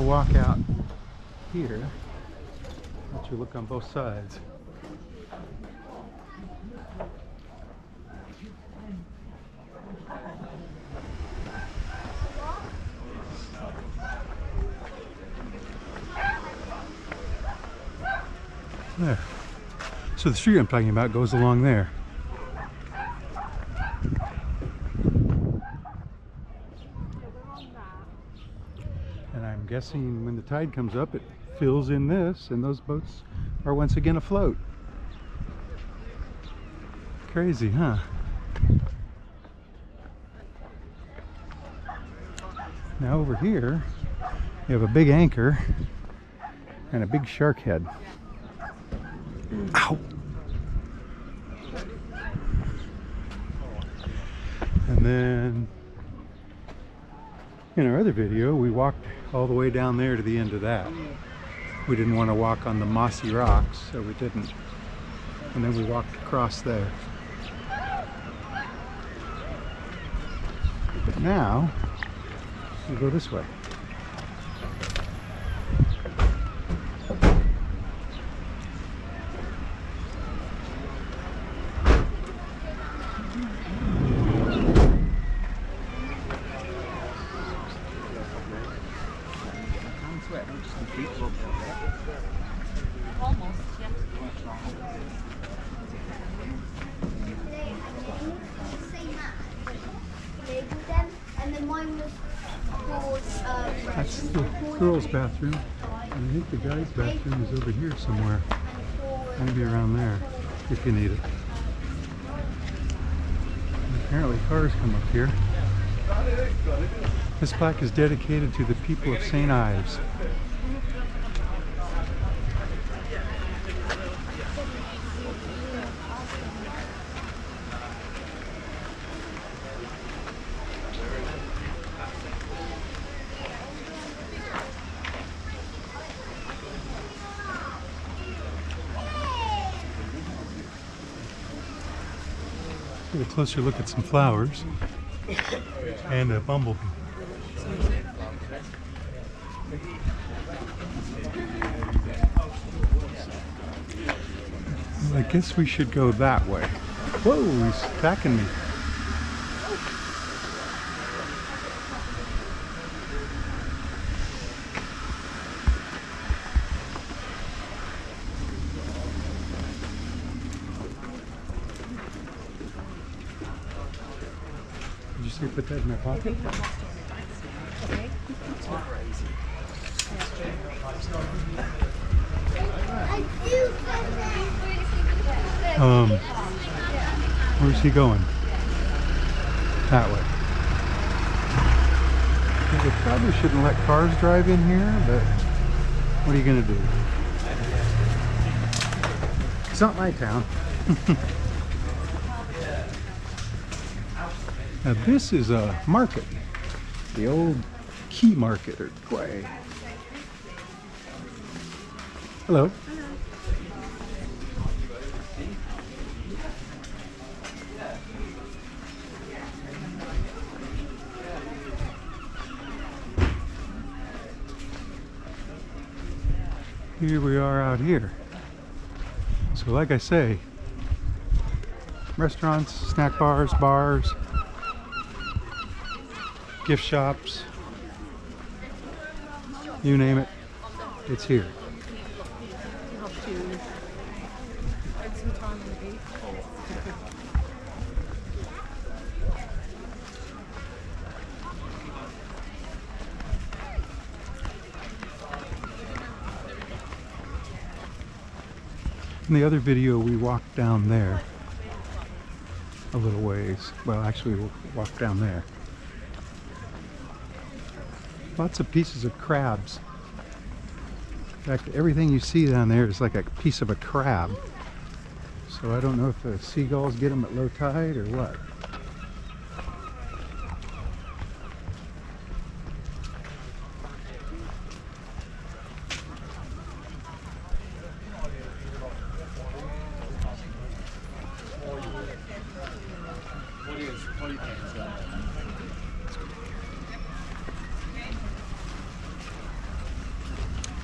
walk out here. Let you look on both sides. There. So the street I'm talking about goes along there. And I'm guessing when the tide comes up, it fills in this, and those boats are once again afloat. Crazy, huh? Now over here, you have a big anchor and a big shark head. Ow! And then in our other video, we walked all the way down there to the end of that. We didn't want to walk on the mossy rocks, so we didn't. And then we walked across there. But now, we go this way. Almost, yeah. That's the girls' bathroom. And I think the guys' bathroom is over here somewhere. Maybe around there, if you need it. And apparently cars come up here. This plaque is dedicated to the people of St. Ives. Get a closer look at some flowers and a bumblebee. Well, I guess we should go that way. Whoa, he's attacking me. Did you say put that in my pocket? Where's he going? That way. We probably shouldn't let cars drive in here, but what are you gonna do? It's not my town. Now this is a market, the old Key Market or Quay. Hello. Here we are out here. So like I say, restaurants, snack bars, bars, gift shops, you name it, it's here. In the other video, we walked down there a little ways. Well, actually, we walked down there. Lots of pieces of crabs. In fact, everything you see down there is like a piece of a crab. So I don't know if the seagulls get them at low tide or what.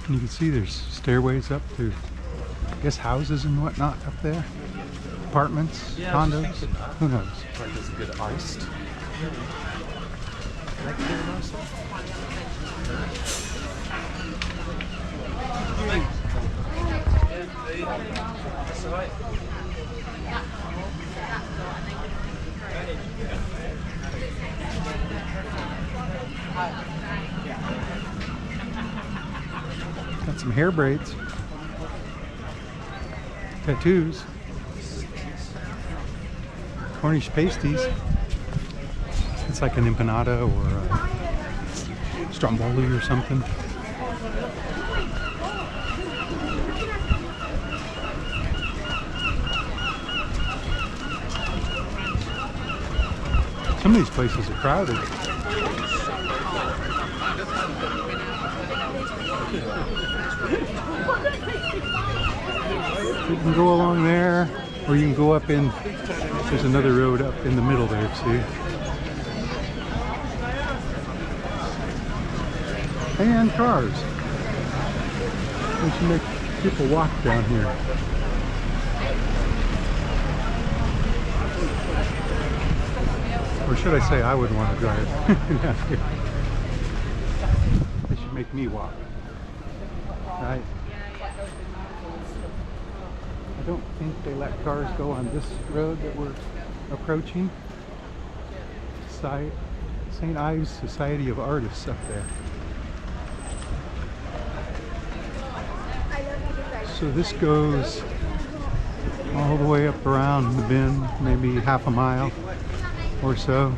And you can see there's stairways up to, I guess, houses and whatnot up there. Apartments, Yeah, I was condos, just thinking that. who knows? Like there's a good iced. Can I get an iced one? That's alright. Got some hair braids, tattoos, Cornish pasties. It's like an empanada or a stromboli or something. Some of these places are crowded. You can go along there, or you can go up in, there's another road up in the middle there, see? And cars. We should make people walk down here. Or should I say I would want to drive down here. They should make me walk. Right? I don't think they let cars go on this road that we're approaching. St. Ives Society of Artists up there. So this goes all the way up around the bend, maybe half a mile or so.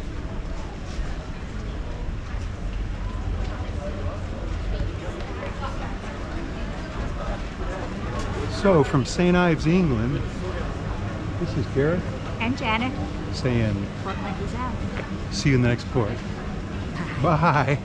So from St. Ives, England, this is Gareth And Janet. saying, Portland is out. see you in the next port. Bye.